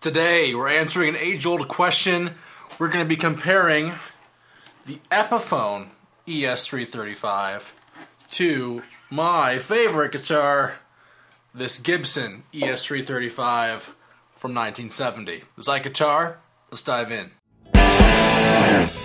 Today, we're answering an age-old question. We're going to be comparing the Epiphone ES-335 to my favorite guitar, this Gibson ES-335 from 1970. This IkeGuitar, let's dive in.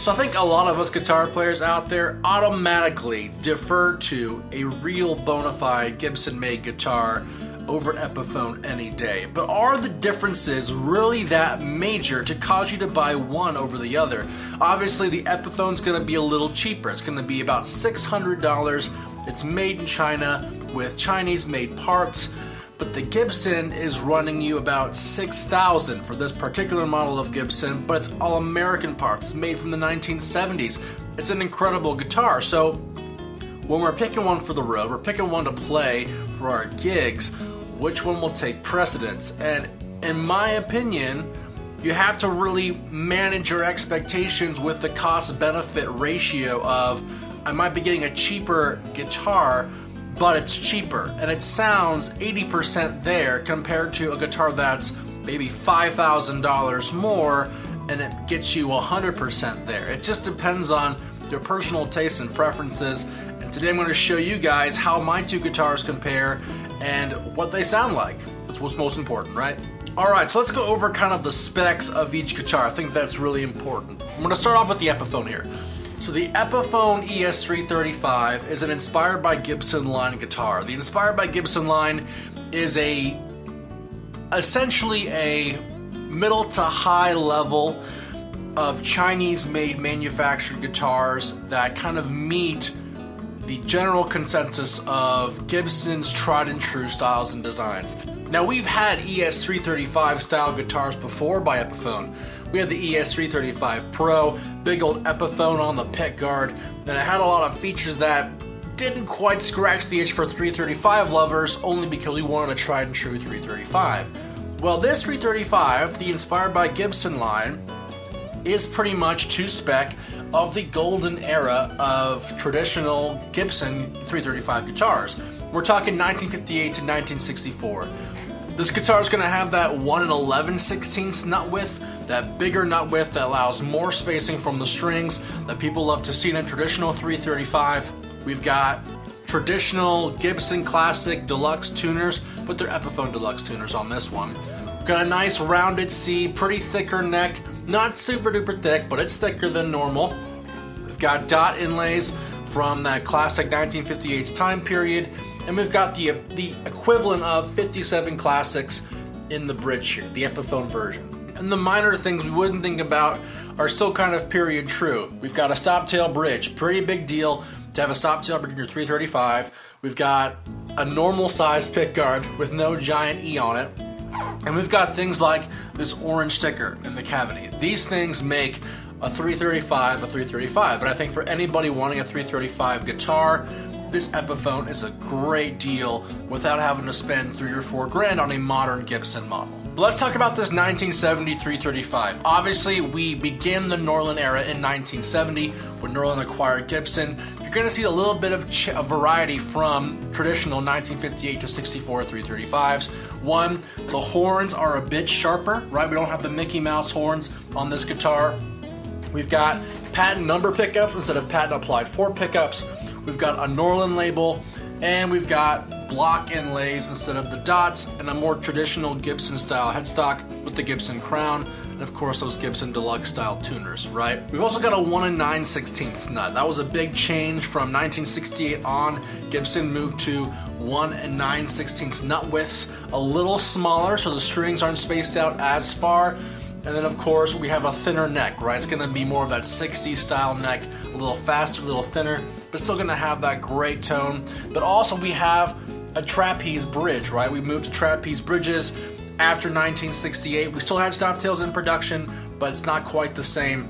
So I think a lot of us guitar players out there automatically defer to a real bona fide Gibson-made guitar over an Epiphone any day. But are the differences really that major to cause you to buy one over the other? Obviously, the Epiphone's going to be a little cheaper. It's going to be about $600. It's made in China with Chinese-made parts. But the Gibson is running you about $6,000 for this particular model of Gibson, but it's all American parts. It's made from the 1970s. It's an incredible guitar. So when we're picking one for the road, we're picking one to play for our gigs, which one will take precedence? And in my opinion, you have to really manage your expectations with the cost-benefit ratio of, I might be getting a cheaper guitar, but it's cheaper, and it sounds 80% there compared to a guitar that's maybe $5,000 more, and it gets you 100% there. It just depends on your personal tastes and preferences, and today I'm going to show you guys how my two guitars compare and what they sound like. That's what's most important, right? Alright, so let's go over kind of the specs of each guitar. I think that's really important. I'm going to start off with the Epiphone here. So the Epiphone ES-335 is an Inspired by Gibson line guitar. The Inspired by Gibson line is essentially a middle to high level of Chinese-made manufactured guitars that kind of meet the general consensus of Gibson's tried and true styles and designs. Now, we've had ES-335 style guitars before by Epiphone. We had the ES-335 Pro, big old Epiphone on the pickguard, and it had a lot of features that didn't quite scratch the itch for 335 lovers, only because we wanted a tried and true 335. Well, this 335, the Inspired by Gibson line, is pretty much to spec of the golden era of traditional Gibson 335 guitars. We're talking 1958 to 1964. This guitar is going to have that 1 11/16 nut width, that bigger nut width that allows more spacing from the strings that people love to see in a traditional 335. We've got traditional Gibson Classic Deluxe tuners, but they're Epiphone Deluxe tuners on this one. We've got a nice rounded C, pretty thicker neck, not super duper thick, but it's thicker than normal. We've got dot inlays from that classic 1958 time period, and we've got the equivalent of 57 classics in the bridge here, the Epiphone version. And the minor things we wouldn't think about are still kind of period true. We've got a stop tail bridge, pretty big deal to have a stop tail bridge in your 335. We've got a normal size pickguard with no giant E on it. And we've got things like this orange sticker in the cavity. These things make a 335 a 335. And I think for anybody wanting a 335 guitar, this Epiphone is a great deal without having to spend $3 or $4 grand on a modern Gibson model. But let's talk about this 1970 335. Obviously, we began the Norland era in 1970 when Norland acquired Gibson. You're going to see a little bit of a variety from traditional 1958 to 64 335s. One, the horns are a bit sharper, right? We don't have the Mickey Mouse horns on this guitar. We've got patent number pickups instead of patent applied 4 pickups. We've got a Norland label, and we've got block inlays instead of the dots, and a more traditional Gibson style headstock with the Gibson crown, and of course those Gibson Deluxe style tuners, right? We've also got a 1 9/16 nut. That was a big change from 1968 on. Gibson moved to 1 9/16 nut widths, a little smaller so the strings aren't spaced out as far. And then of course we have a thinner neck, right? It's going to be more of that 60s style neck, a little faster, a little thinner, but still going to have that great tone. But also we have a trapeze bridge, right? We moved to trapeze bridges after 1968. We still had stop tails in production, but it's not quite the same.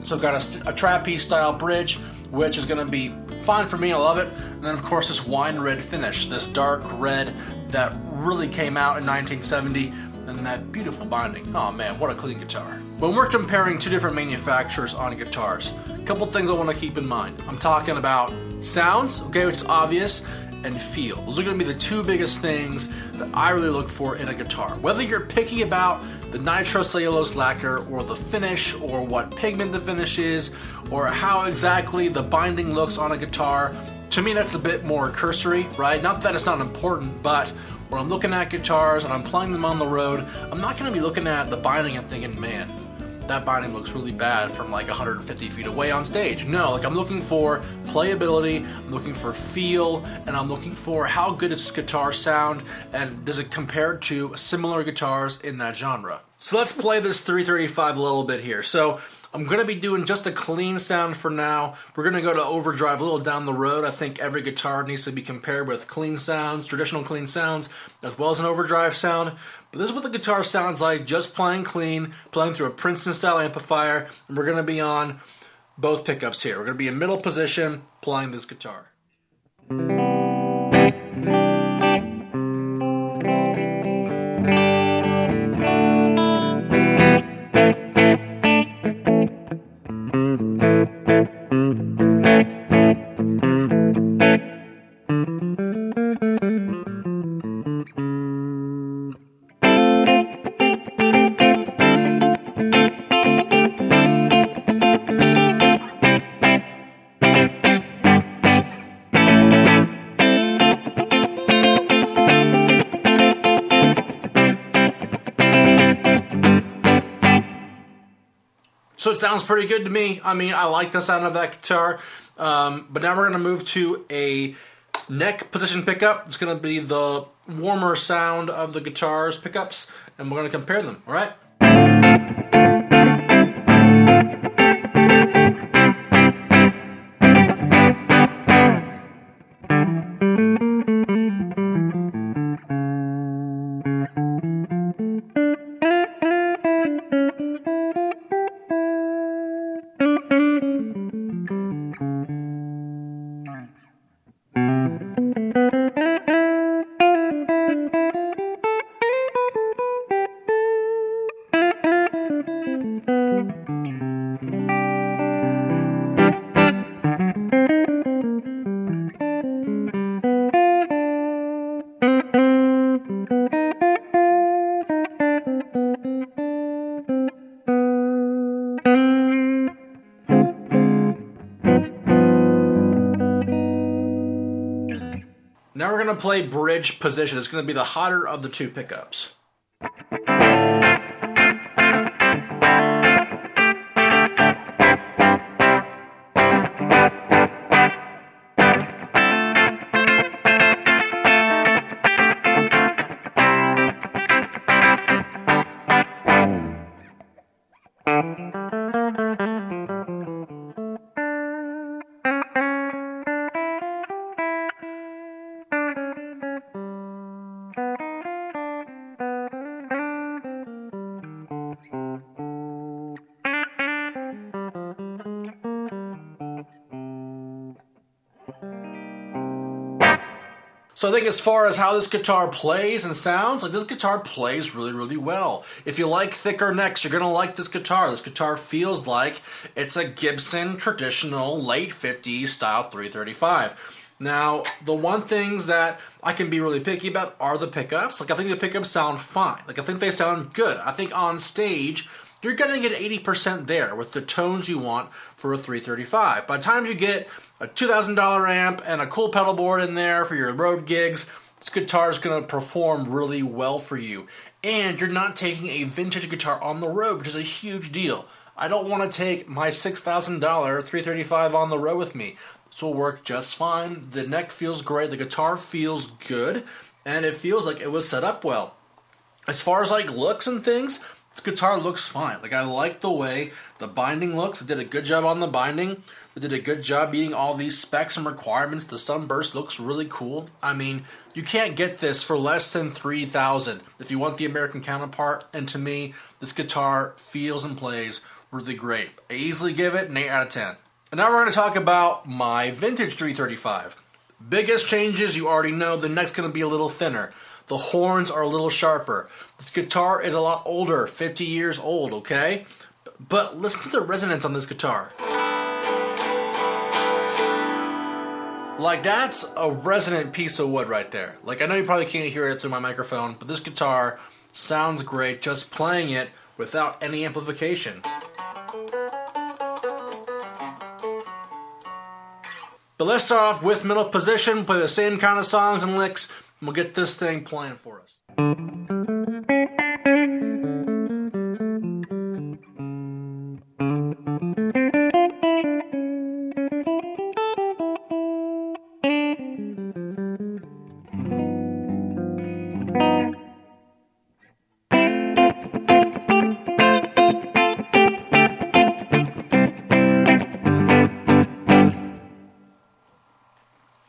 So I've got a trapeze style bridge, which is going to be fine for me. I love it. And then of course this wine red finish, this dark red that really came out in 1970. And that beautiful binding. Oh man, what a clean guitar. When we're comparing two different manufacturers on guitars, a couple things I want to keep in mind. I'm talking about sounds, okay, which is obvious, and feel. Those are going to be the two biggest things that I really look for in a guitar. Whether you're picky about the nitrocellulose lacquer or the finish or what pigment the finish is or how exactly the binding looks on a guitar. To me, that's a bit more cursory, right? Not that it's not important, but when I'm looking at guitars and I'm playing them on the road, I'm not going to be looking at the binding and thinking, man, that binding looks really bad from like 150 feet away on stage. No, like I'm looking for playability, I'm looking for feel, and I'm looking for how good does this guitar sound and does it compare to similar guitars in that genre. So let's play this 335 a little bit here. So I'm going to be doing just a clean sound for now. We're going to go to overdrive a little down the road. I think every guitar needs to be compared with clean sounds, traditional clean sounds, as well as an overdrive sound. But this is what the guitar sounds like just playing clean, playing through a Princeton-style amplifier, and we're going to be on both pickups here. We're going to be in middle position playing this guitar. So it sounds pretty good to me. I mean, I like the sound of that guitar. But now we're going to move to a neck position pickup. It's going to be the warmer sound of the guitar's pickups, and we're going to compare them, all right? Now we're going to play bridge position. It's going to be the hotter of the two pickups. So I think as far as how this guitar plays and sounds, like this guitar plays really, really well. If you like thicker necks, you're going to like this guitar. This guitar feels like it's a Gibson traditional late 50s style 335. Now, the one things that I can be really picky about are the pickups. Like I think the pickups sound fine. Like I think they sound good. I think on stage, you're going to get 80% there with the tones you want for a 335. By the time you get a $2,000 amp and a cool pedal board in there for your road gigs, this guitar is going to perform really well for you. And you're not taking a vintage guitar on the road, which is a huge deal. I don't want to take my $6,000 335 on the road with me. This will work just fine. The neck feels great, the guitar feels good, and it feels like it was set up well. As far as like looks and things, this guitar looks fine. Like I like the way the binding looks. They did a good job on the binding. They did a good job meeting all these specs and requirements. The sunburst looks really cool. I mean, you can't get this for less than $3,000 if you want the American counterpart. And to me, this guitar feels and plays really great. I easily give it an 8 out of 10. And now we're going to talk about my vintage 335. Biggest changes, you already know, the neck's going to be a little thinner. The horns are a little sharper. This guitar is a lot older, 50 years old, okay? But listen to the resonance on this guitar. Like, that's a resonant piece of wood right there. Like, I know you probably can't hear it through my microphone, but this guitar sounds great just playing it without any amplification. But let's start off with middle position, play the same kind of songs and licks, and we'll get this thing playing for us.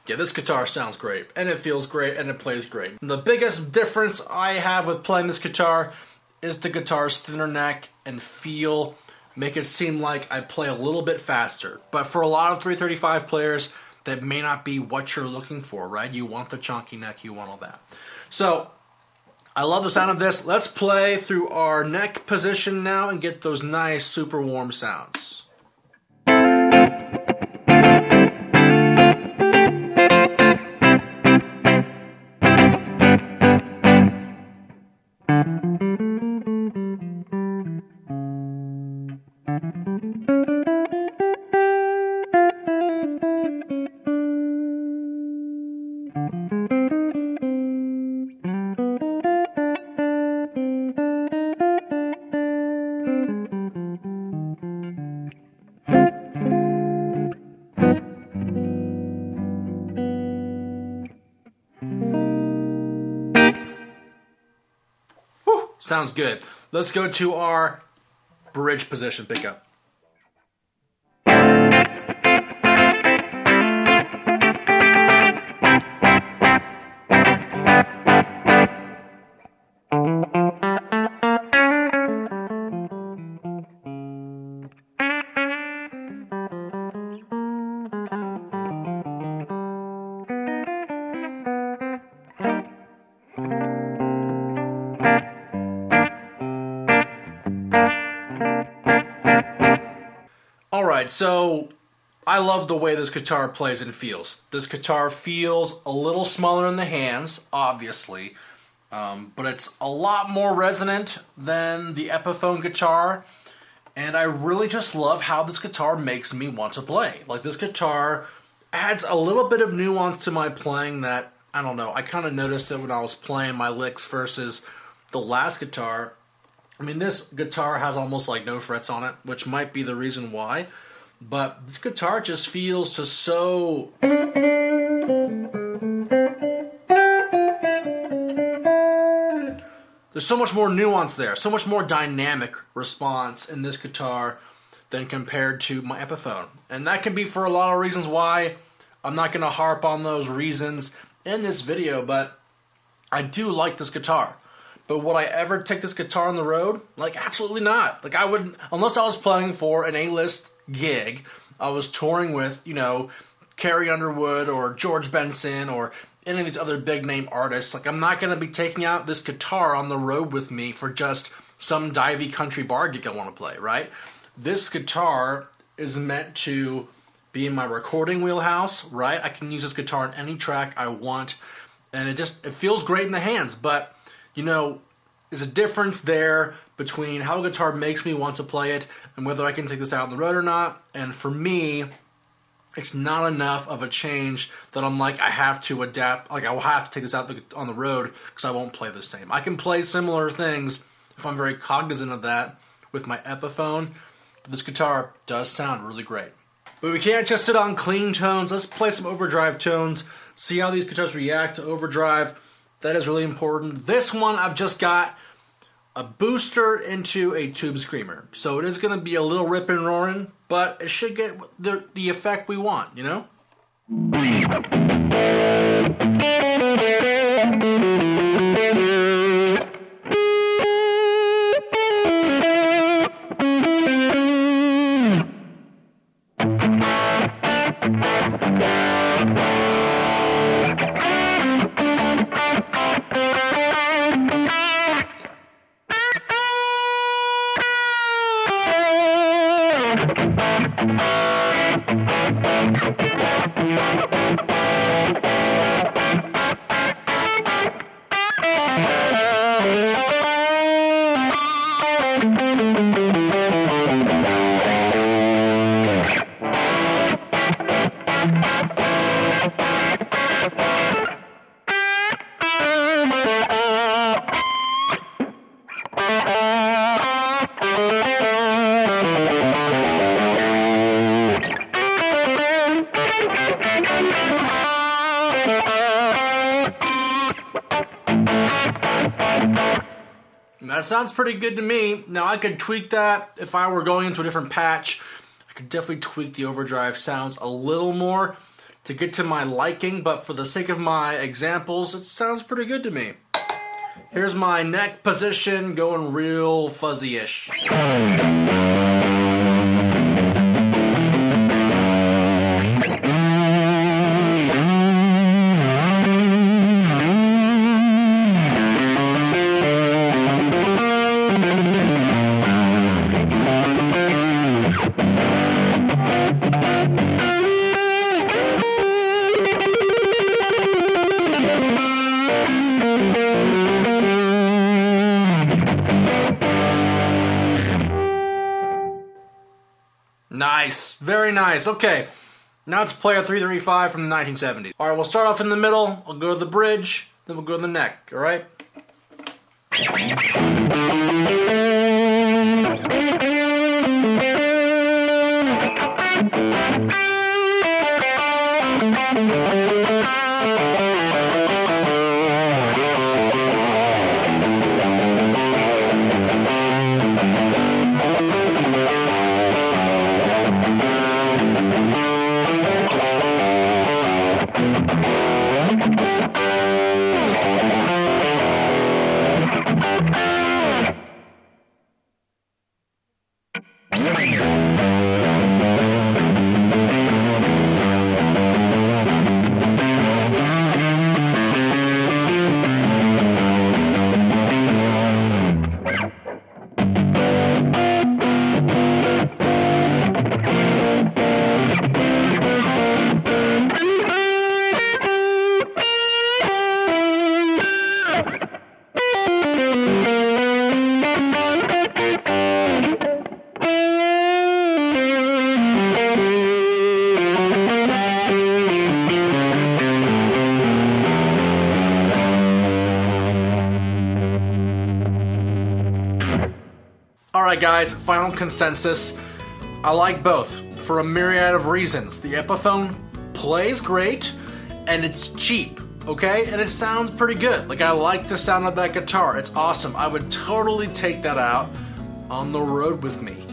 Yeah, this guitar sounds great, and it feels great, and it plays great. And the biggest difference I have with playing this guitar is the guitar's thinner neck and feel make it seem like I play a little bit faster. But for a lot of 335 players, that may not be what you're looking for, right? You want the chunky neck, you want all that. So, I love the sound of this. Let's play through our neck position now and get those nice, super warm sounds. Sounds good. Let's go to our bridge position pickup. Alright, so I love the way this guitar plays and feels. This guitar feels a little smaller in the hands, obviously, but it's a lot more resonant than the Epiphone guitar, and I really just love how this guitar makes me want to play. Like, this guitar adds a little bit of nuance to my playing that, I don't know, I kind of noticed it when I was playing my licks versus the last guitar. I mean, this guitar has almost like no frets on it, which might be the reason why, but this guitar just feels just so... There's so much more nuance there, so much more dynamic response in this guitar than compared to my Epiphone. And that can be for a lot of reasons why. I'm not going to harp on those reasons in this video, but I do like this guitar. But would I ever take this guitar on the road? Like, absolutely not. Like, I wouldn't, unless I was playing for an A-list gig, I was touring with, you know, Carrie Underwood or George Benson or any of these other big name artists. Like, I'm not going to be taking out this guitar on the road with me for just some divey country bar gig I want to play, right? This guitar is meant to be in my recording wheelhouse, right? I can use this guitar on any track I want, and it feels great in the hands, but you know, there's a difference there between how a guitar makes me want to play it and whether I can take this out on the road or not. And for me, it's not enough of a change that I'm like, I have to adapt. Like, I will have to take this out on the road because I won't play the same. I can play similar things if I'm very cognizant of that with my Epiphone. But this guitar does sound really great. But we can't just sit on clean tones. Let's play some overdrive tones, see how these guitars react to overdrive. That is really important. This one, I've just got a booster into a tube screamer. So it is going to be a little ripping and roaring, but it should get the effect we want, you know? That sounds pretty good to me. Now I could tweak that if I were going into a different patch. I could definitely tweak the overdrive sounds a little more to get to my liking, but for the sake of my examples, it sounds pretty good to me. Here's my neck position going real fuzzy-ish. Nice, very nice. Okay, now let's play a 335 from the 1970s. All right, we'll start off in the middle. I'll go to the bridge, then we'll go to the neck, all right? Alright guys, final consensus. I like both for a myriad of reasons. The Epiphone plays great and it's cheap, okay? And it sounds pretty good. Like, I like the sound of that guitar. It's awesome. I would totally take that out on the road with me.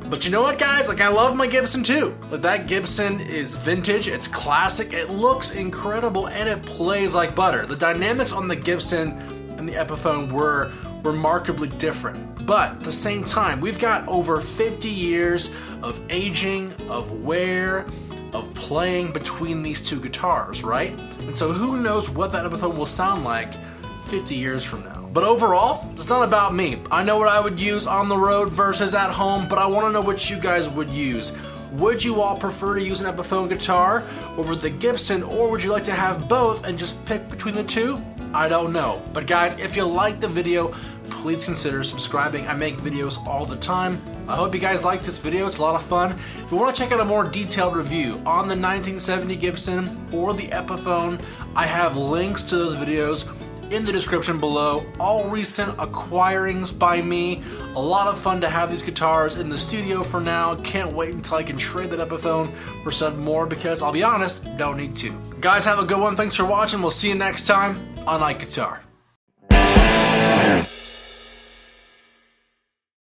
But you know what, guys? Like, I love my Gibson too. Like, that Gibson is vintage, it's classic, it looks incredible, and it plays like butter. The dynamics on the Gibson and the Epiphone were remarkably different. But at the same time, we've got over 50 years of aging, of wear, of playing between these two guitars, right? And so who knows what that Epiphone will sound like 50 years from now. But overall, it's not about me. I know what I would use on the road versus at home, but I want to know what you guys would use. Would you all prefer to use an Epiphone guitar over the Gibson, or would you like to have both and just pick between the two? I don't know. But guys, if you liked the video, please consider subscribing. I make videos all the time. I hope you guys like this video. It's a lot of fun. If you want to check out a more detailed review on the 1970 Gibson or the Epiphone, I have links to those videos in the description below. All recent acquirings by me. A lot of fun to have these guitars in the studio for now. Can't wait until I can trade that Epiphone for some more, because I'll be honest, don't need to. Guys, have a good one. Thanks for watching. We'll see you next time on IkeGuitar.